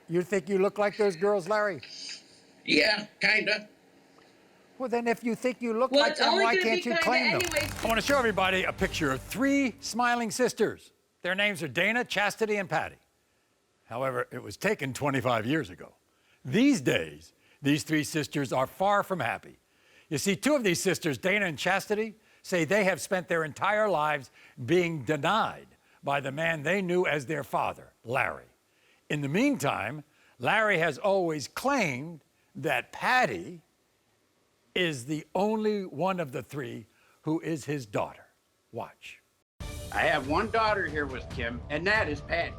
You think you look like those girls, Larry? Yeah, kinda. Well, then if you think you look Well, like it's them, only why gonna can't be you kinda claim them? anyways. I want to show everybody a picture of 3 smiling sisters. Their names are Dana, Chastity, and Patty. However, it was taken 25 years ago. These days, these 3 sisters are far from happy. You see, 2 of these sisters, Dana and Chastity, say they have spent their entire lives being denied by the man they knew as their father, Larry. In the meantime, Larry has always claimed that Patty is the only one of the 3 who is his daughter. Watch. I have one daughter here with Kim, and that is Patty.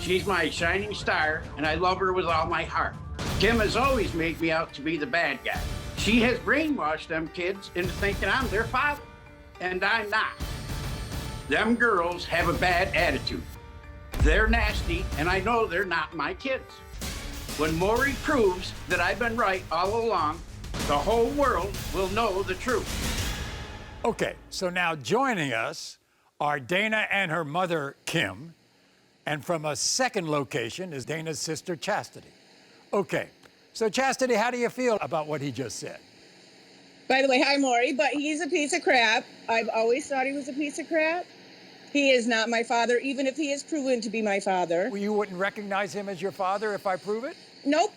She's my shining star, and I love her with all my heart. Kim has always made me out to be the bad guy. She has brainwashed them kids into thinking I'm their father, and I'm not. Them girls have a bad attitude. They're nasty, and I know they're not my kids. When Maury proves that I've been right all along, the whole world will know the truth. Okay, so now joining us are Dana and her mother, Kim, and from a second location is Dana's sister, Chastity. Okay, so Chastity, how do you feel about what he just said? By the way, hi, Maury, but he's a piece of crap. I've always thought he was a piece of crap. He is not my father, even if he is proven to be my father. Well, you wouldn't recognize him as your father if I prove it? Nope.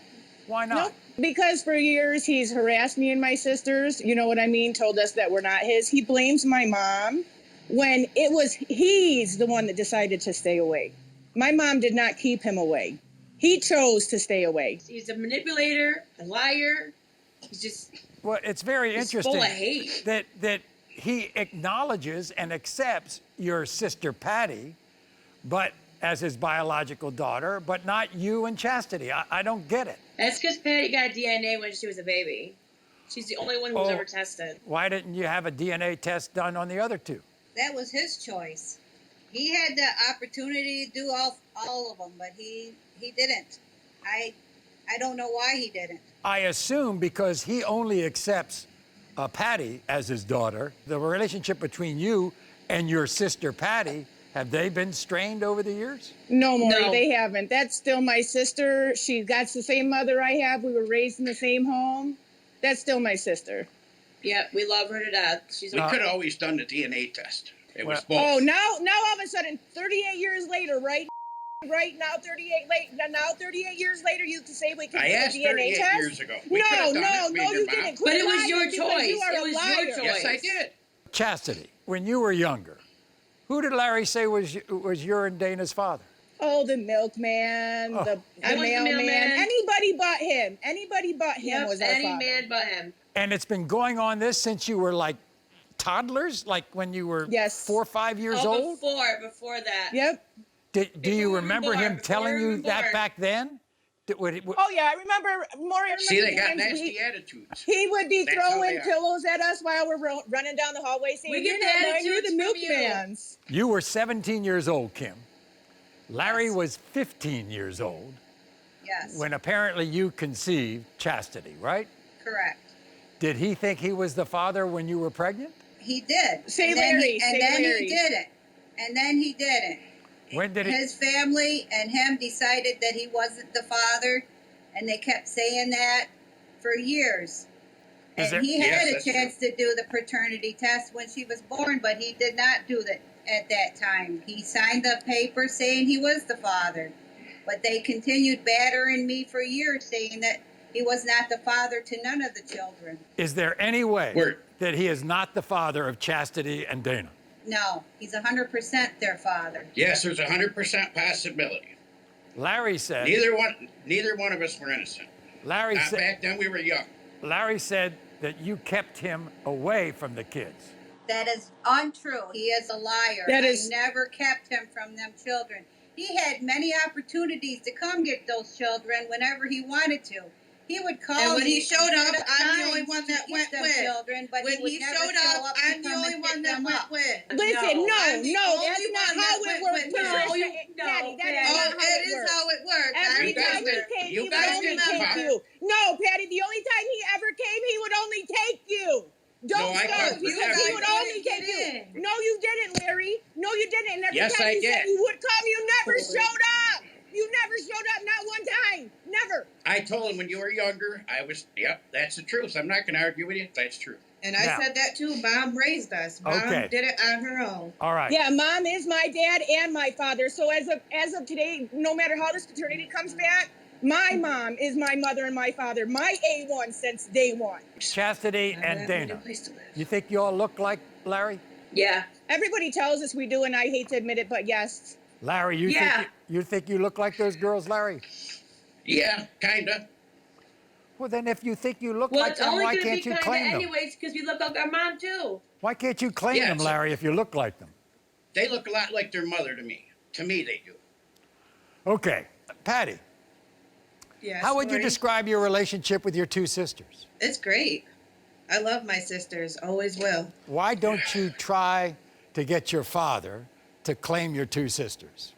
Why not? Nope. Because for years he's harassed me and my sisters. You know what I mean? Told us that we're not his. He blames my mom when it was he's the one that decided to stay away. My mom did not keep him away. He chose to stay away. He's a manipulator, a liar. He's just... Well, it's very interesting full of hate. that he acknowledges and accepts your sister Patty, but as his biological daughter, but not you and Chastity. I don't get it. That's because Patty got DNA when she was a baby. She's the only one who was ever tested. Why didn't you have a DNA test done on the other 2? That was his choice. He had the opportunity to do all of them, but he didn't. I don't know why he didn't. I assume because he only accepts Patty as his daughter. The relationship between you and your sister Patty, have they been strained over the years? No, Maury, No. they haven't. That's still my sister. She got the same mother I have. We were raised in the same home. That's still my sister. Yeah, we love her to death. She's We could have always done the DNA test. It was both. Oh, now all of a sudden, 38 years later, right now, 38 years later, you can say we can I do asked a DNA 38 test? years ago. We could No, have done it, me and your you mom. didn't. But it was Quit your lying because choice. you are It a was your liar. choice. Yes, I did. Chastity, when you were younger, who did Larry say was your and Dana's father? Oh, the milkman, Oh. the I was the mailman. mailman. Anybody but him. Anybody but him Yep, was our any father. man but him. And it's been going on this since you were like toddlers, like when you were Yes. 4 or 5 years Oh, old? before that. Yep. Do Before you we were remember born, him before telling we were you that born. back then? Oh, yeah, I remember. Maury, See, they got times nasty attitudes. he would be That's how throwing they are. pillows at us while we're running down the hallway saying, We get "You're not the mine, you're the attitudes from you." milkman's." You were 17 years old, Kim. Larry was 15 years old Yes, when apparently you conceived Chastity, right? correct. Did he think he was the father when you were pregnant? He did. Say and then Larry, he, say and then Larry. he didn't. And then he didn't. When did he? His family and him decided that he wasn't the father, and they kept saying that for years. Is And there- he Yes, had a that's chance to do the paternity test when she was born, but he did not do that at that time. He signed the paper saying he was the father, but they continued battering me for years, saying that he was not the father to none of the children. Is there any way Word. that he is not the father of Chastity and Dana? No, he's 100% their father. Yes, there's 100% possibility. Larry said. Neither one of us were innocent. Larry Not said. back then, we were young. Larry said that you kept him away from the kids. That is untrue. He is a liar. That is- I never kept him from them children. He had many opportunities to come get those children whenever he wanted to. He would call And when me he showed and up, set I'm the only times one to that get went them with. children, but When he would he never showed show up, to I'm the come only and one pick that them went up. with. Listen, I'm no, the that's only not one how that it went works, with Patricia. No, Daddy, that is Oh, not how it is works. how it works. Every You guys time he did- came, you he would guys only remember. take you. No, Patty, the only time he ever came, he would only take you. Don't I start, couldn't. because he would You only guys take you. didn't. No, you didn't, Larry. No, you didn't. And every Yes, time I you said did. you would come, you never showed up. You never showed up, not one time. I told him when you were younger, yep, that's the truth. I'm not going to argue with you. That's true. And I Now- said that too. Mom raised us. Mom Okay. did it on her own. All right. Yeah, mom is my dad and my father. So as of today, no matter how this paternity comes back, my mom is my mother and my father, my A1 since day one. Chastity I and have no Dana, place to live. you think you all look like Larry? Yeah. Everybody tells us we do, and I hate to admit it, but yes. Larry, Yeah. you think you look like those girls, Larry? Yeah, kind of. Well, then if you think you look Well, like it's them, only why going to be can't you kind of claim them? anyways because we look like our mom too. Why can't you claim them, Yes. Larry, if you look like them? They look a lot like their mother to me. To me, they do. Okay. Patty, Yes. how would you Lori? describe your relationship with your two sisters? It's great. I love my sisters. Always will. Why don't you try to get your father to claim your two sisters?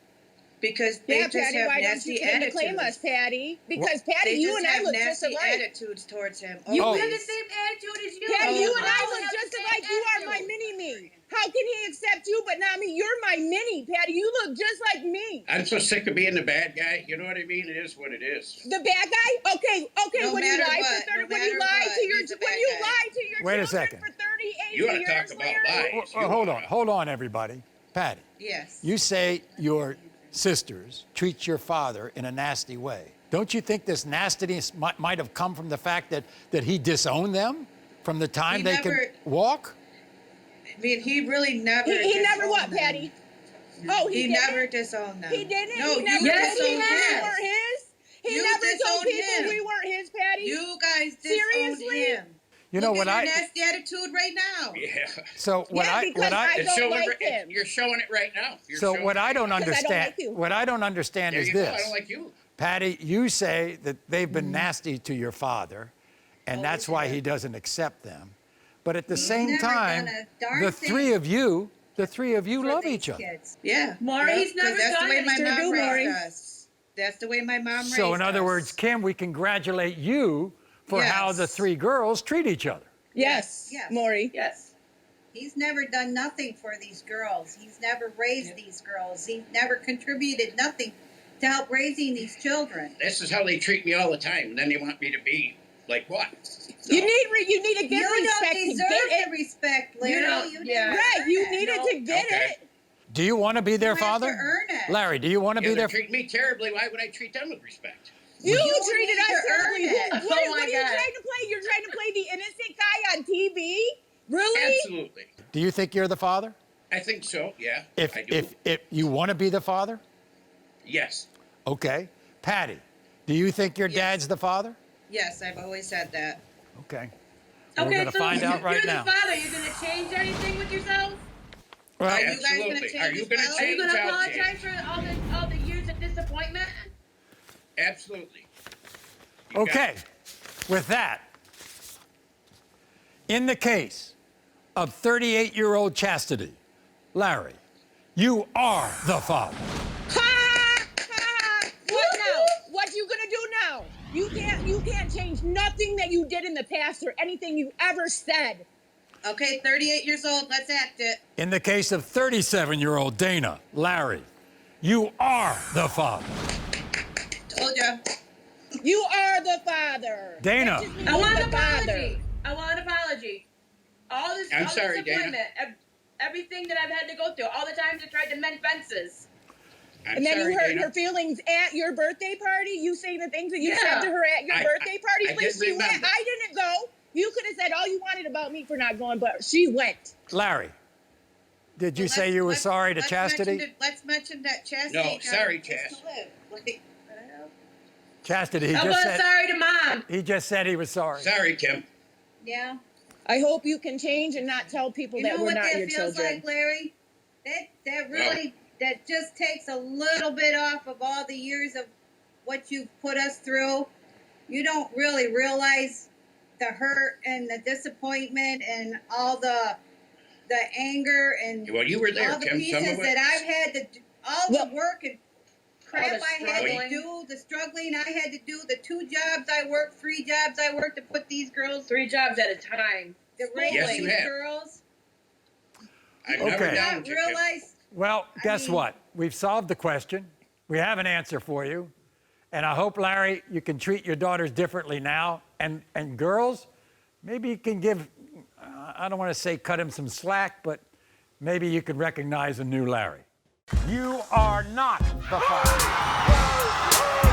Because they Yeah, just Patty, have why don't nasty you try to attitudes. claim us, Patty? Because Patty, They you just and I have look just nasty alike. attitudes towards him. You Oh. have Always. the same attitude as you. Patty, you and I all look have just the same alike. You are my attitude. mini-me. How can he accept you but not me? You're my mini, Patty. You look just like me. I'm so sick of being the bad guy. You know what I mean? It is what it is. The bad guy? Okay, No when you matter lie what, for 30, no when you matter lie what, to your he's a when bad you guy. lie to your Wait a children second. for 38 You want to years, talk about Larry? lies. Well, hold on, everybody. Patty, Yes. you say your sisters treat your father in a nasty way. Don't you think this nastiness might have come from the fact that he disowned them from the time He they never- could walk? I mean, he really never. He never disowned what, them. Patty? Oh, He didn't? never disowned them. He didn't. No, he never you Yes, told he people disowned we has. him. weren't his. He You never told disowned people him. we weren't his, Patty. You guys disowned Seriously? him. You know Look what at your I nasty attitude right now. Yeah. so what Yeah, I because what I I It's don't showing like him. You're showing it right now. You're so showing what it I right don't now. Because I don't understand like you. what I don't understand There is you go. this. I don't like you. Patty, you say that they've been nasty to your father, and that's why he doesn't accept them. But at the same never time, done a darn the thing three of you for love these each other. kids. Yeah. Maury, he's 'cause never that's done the way it. my Sure mom do, Maury. raised us. That's the way my mom raised us. So in other words, Kim, we congratulate you for how the Yes. three girls treat each other. Yes, Yes. Maury. Yes. He's never done nothing for these girls. He's never raised these girls. He never contributed nothing to help raising these children. This is how they treat me all the time. And then they want me to be like what? You need to give You respect don't to deserve get the it. respect, Larry. You don't- You yeah. didn't Right, earn you it. needed No. to get Okay. it. Do you want to be their You have to father? earn it. Larry, do you want to Yeah, be they their treat me terribly. Why would I treat them with respect? You You treated need us to terribly. earn it. What, Oh what my are you God. trying to play? You're trying to play the innocent guy on TV? Really? Absolutely. Do you think you're the father? I think so. Yeah. If I do. if you want to be the father? Yes. Okay. Patty, do you think your Yes. dad's the father? Yes, I've always said that. Okay. We're Okay, going to so find out right you're now. the father. You're going to change anything with yourself? Well, Are you guys gonna Absolutely. change Are you as going to well? Are you change? going to I'll apologize change. for all the years of disappointment? Absolutely. You got okay. it. With that, in the case of 38-year-old Chastity, Larry, you are the father. Ha! Ha! What now? What you gonna do now? You can't change nothing that you did in the past or anything you ever said. Okay, 38 years old. Let's act it. In the case of 37-year-old Dana, Larry, you are the father. Told ya. You are the father. Dana. That just means I want he's an the father. apology. I want an apology. All this, I'm all sorry, this Dana. disappointment, everything that I've had to go through, all the times I tried to mend fences. I'm And then sorry, you hurt Dana. her feelings at your birthday party. You say the things that you Yeah. said to her at your birthday party. I At least did she went. remember. I didn't go. You could have said all you wanted about me for not going, but she went. Larry, did you Well, say you were let's- sorry to let's Chastity? Let's mention that Chastity. No, got a sorry, place Chas. to live. Like, Chastity, he I just was said sorry to mom. he just said he was sorry. Sorry, Kim. yeah. I hope you can change and not tell people You that know we're what not that your feels children. like, Larry? That really that just takes a little bit off of all the years of what you've put us through. You don't really realize the hurt and the disappointment and all the anger and Well, you were there, all the Kim. Some pieces of that it. I've had to do, all Well- the work and crap All the I had to struggling. do, the struggling I had to do, the 2 jobs I worked, 3 jobs I worked to put these girls, 3 jobs at a time. to raise Yes, these you have. girls. I've Okay. never Not doubted you, Kim. realize Well, guess mean- what? We've solved the question. We have an answer for you. And I hope, Larry, you can treat your daughters differently now. And girls, maybe you can give, I don't want to say cut him some slack, but maybe you could recognize a new Larry. You are not the father.